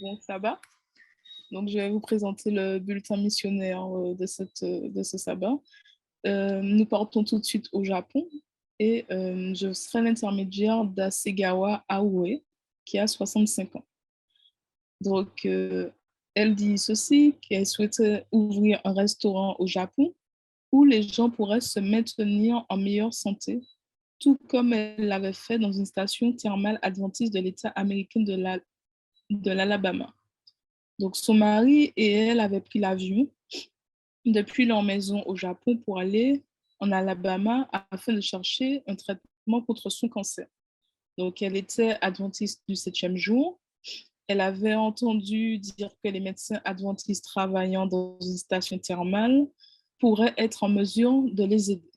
Bon sabbat. Donc, je vais vous présenter le bulletin missionnaire de ce sabbat. Nous partons tout de suite au Japon et je serai l'intermédiaire d'Asegawa Aoue, qui a 65 ans. Donc, elle dit ceci, qu'elle souhaitait ouvrir un restaurant au Japon où les gens pourraient se maintenir en meilleure santé, tout comme elle l'avait fait dans une station thermale adventiste de l'État américain de l'Alabama. Donc, son mari et elle avaient pris l'avion depuis leur maison au Japon pour aller en Alabama afin de chercher un traitement contre son cancer. Donc, elle était adventiste du 7e jour. Elle avait entendu dire que les médecins adventistes travaillant dans une station thermale pourraient être en mesure de les aider.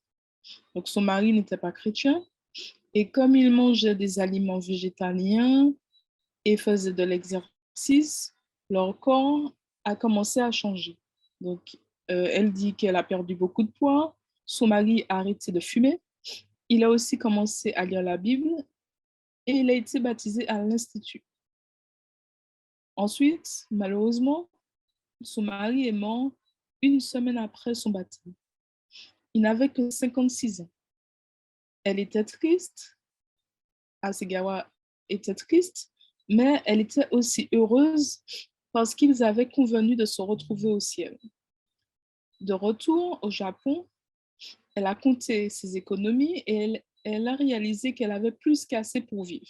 Donc, son mari n'était pas chrétien et comme il mangeait des aliments végétaliens et faisait de l'exercice, leur corps a commencé à changer. Donc, elle dit qu'elle a perdu beaucoup de poids. Son mari a arrêté de fumer. Il a aussi commencé à lire la Bible et il a été baptisé à l'Institut. Ensuite, malheureusement, son mari est mort une semaine après son baptême. Il n'avait que 56 ans. Elle était triste, Hasegawa était triste, mais elle était aussi heureuse parce qu'ils avaient convenu de se retrouver au ciel. De retour au Japon, elle a compté ses économies et elle a réalisé qu'elle avait plus qu'assez pour vivre.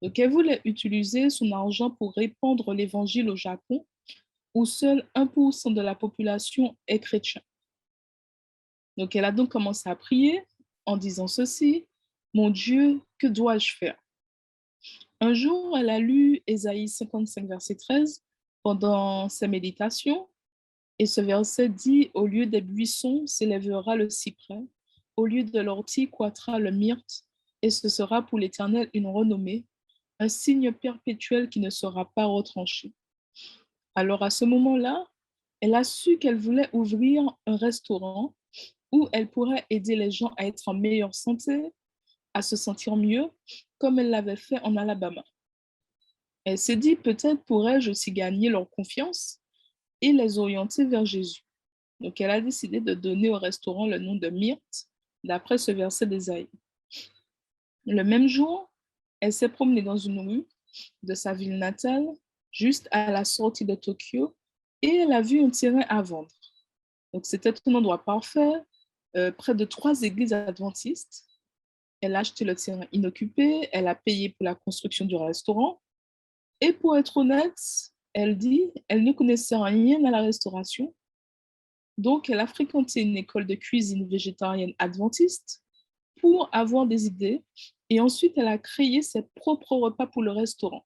Donc, elle voulait utiliser son argent pour répandre l'évangile au Japon, où seul 1% de la population est chrétien. Donc, elle a donc commencé à prier en disant ceci: Mon Dieu, que dois-je faire? Un jour, elle a lu Ésaïe 55, verset 13 pendant sa méditation. Et ce verset dit: Au lieu des buissons s'élèvera le cyprès, au lieu de l'ortie croîtra le myrte, et ce sera pour l'Éternel une renommée, un signe perpétuel qui ne sera pas retranché. Alors à ce moment-là, elle a su qu'elle voulait ouvrir un restaurant où elle pourrait aider les gens à être en meilleure santé, à se sentir mieux, comme elle l'avait fait en Alabama. Elle s'est dit: peut-être pourrais-je aussi gagner leur confiance et les orienter vers Jésus. Donc, elle a décidé de donner au restaurant le nom de Myrte, d'après ce verset d'Ésaïe. Le même jour, elle s'est promenée dans une rue de sa ville natale, juste à la sortie de Tokyo, et elle a vu un terrain à vendre. Donc, c'était un endroit parfait, près de 3 églises adventistes. Elle a acheté le terrain inoccupé, elle a payé pour la construction du restaurant. Et pour être honnête, elle dit, elle ne connaissait rien à la restauration. Donc, elle a fréquenté une école de cuisine végétarienne adventiste pour avoir des idées et ensuite elle a créé ses propres repas pour le restaurant.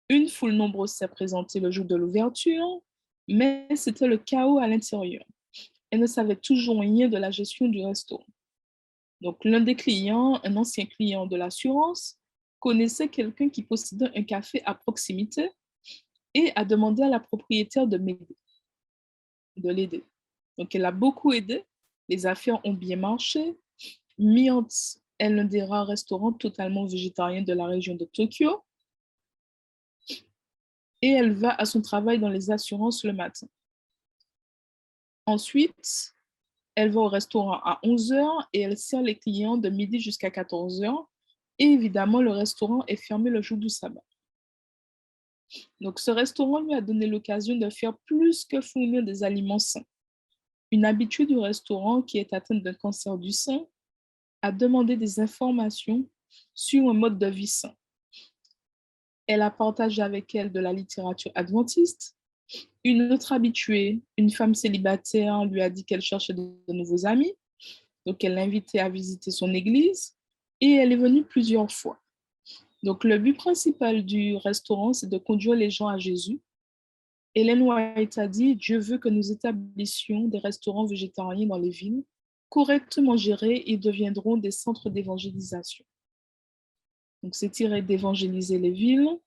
Une foule nombreuse s'est présentée le jour de l'ouverture, mais c'était le chaos à l'intérieur. Elle ne savait toujours rien de la gestion du restaurant. Donc, l'un des clients, un ancien client de l'assurance, connaissait quelqu'un qui possédait un café à proximité et a demandé à la propriétaire de l'aider. Donc, elle a beaucoup aidé. Les affaires ont bien marché. Myrthe est l'un des rares restaurants totalement végétariens de la région de Tokyo. Et elle va à son travail dans les assurances le matin. Ensuite, elle va au restaurant à 11 heures et elle sert les clients de midi jusqu'à 14 heures. Et évidemment, le restaurant est fermé le jour du sabbat. Donc, ce restaurant lui a donné l'occasion de faire plus que fournir des aliments sains. Une habituée du restaurant qui est atteinte d'un cancer du sein a demandé des informations sur un mode de vie sain. Elle a partagé avec elle de la littérature adventiste. Une autre habituée, une femme célibataire, lui a dit qu'elle cherchait de nouveaux amis. Donc, elle l'a invitée à visiter son église et elle est venue plusieurs fois. Donc, le but principal du restaurant, c'est de conduire les gens à Jésus. Ellen White a dit: Dieu veut que nous établissions des restaurants végétariens dans les villes. Correctement gérés, ils deviendront des centres d'évangélisation. Donc, c'est tiré d'évangéliser les villes.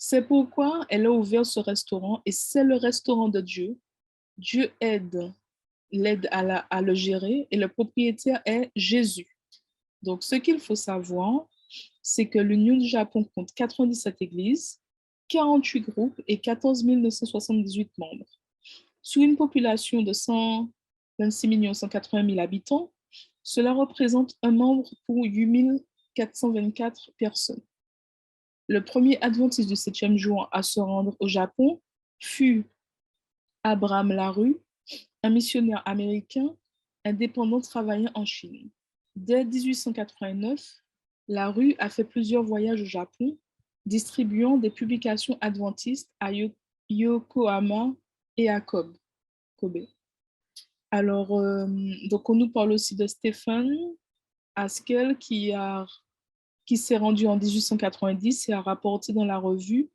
C'est pourquoi elle a ouvert ce restaurant et c'est le restaurant de Dieu. Dieu l'aide à le gérer et le propriétaire est Jésus. Donc, ce qu'il faut savoir, c'est que l'Union du Japon compte 97 églises 48 groupes et 14 978 membres. Sur une population de 126 180 000 habitants, cela représente un membre pour 8 424 personnes. Le premier adventiste du 7e jour à se rendre au Japon fut Abraham Larue, un missionnaire américain indépendant travaillant en Chine. Dès 1889, Larue a fait plusieurs voyages au Japon, distribuant des publications adventistes à Yokohama et à Kobe. Alors, donc on nous parle aussi de Stephen Haskell qui s'est rendu en 1890 et a rapporté dans la revue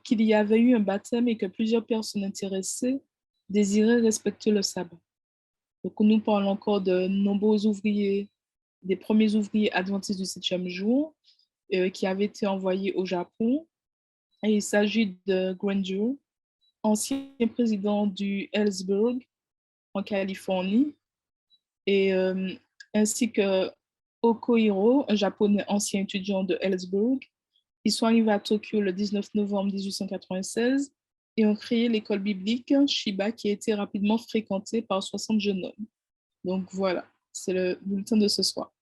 qu'il y avait eu un baptême et que plusieurs personnes intéressées désiraient respecter le sabbat. Donc, on nous parle encore de nombreux ouvriers, des premiers ouvriers adventistes du 7e jour qui avaient été envoyés au Japon. Et il s'agit de Granger, ancien président du Ellsberg en Californie, et ainsi que Okohiro, un japonais ancien étudiant de Ellsberg. Ils sont arrivés à Tokyo le 19 novembre 1896 et ont créé l'école biblique Shiba qui a été rapidement fréquentée par 60 jeunes hommes. Donc voilà, c'est le bulletin de ce soir.